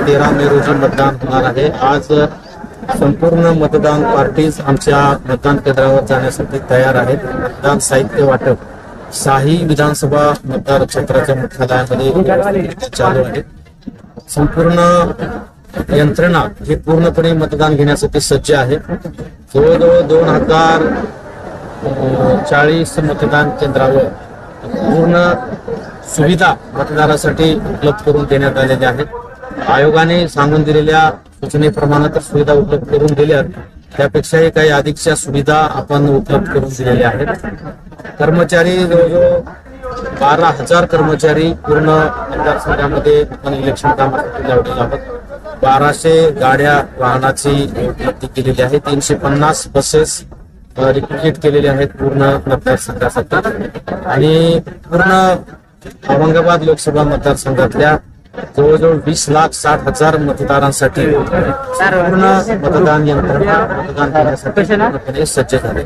13 मे रोजी मतदान होणार आहे। आज संपूर्ण मतदान पार्टीज आमच्या मतदान केंद्रावर जाण्यासाठी तयार आहेत। मतदान साहित्य वाटप शाही विधानसभा मतदार क्षेत्राच्या मुख्यालयामध्ये चालू आहे। संपूर्ण यंत्रणा ही पूर्णपणे मतदान घेण्यासाठी सज्ज आहे। जवळजवळ 2040 मतदान केंद्रावर पूर्ण सुविधा मतदारासाठी उपलब्ध करून देण्यात आलेल्या आहेत। आयोगाने सांगून दिलेल्या सूचनेप्रमाणे तर सुविधा उपलब्ध करून दिल्या, त्यापेक्षाही काही अधिकच्या सुविधा आपण उपलब्ध करून दिलेल्या आहेत। कर्मचारी जवळजवळ 12,000 कर्मचारी पूर्ण मतदारसंघामध्ये आपण इलेक्शन कामासाठी लावलेले आहोत। 1200 गाड्या वाहनाची उपलब्धी केलेली आहे। 350 बसेस रिक्विजिट केलेले आहेत पूर्ण मतदारसंघासाठी। आणि पूर्ण औरंगाबाद लोकसभा मतदारसंघातल्या जवळजवळ 20,60,000 मतदारांसाठी पूर्ण मतदान यंत्रणा मतदान करण्यासाठी सज्ज झाले।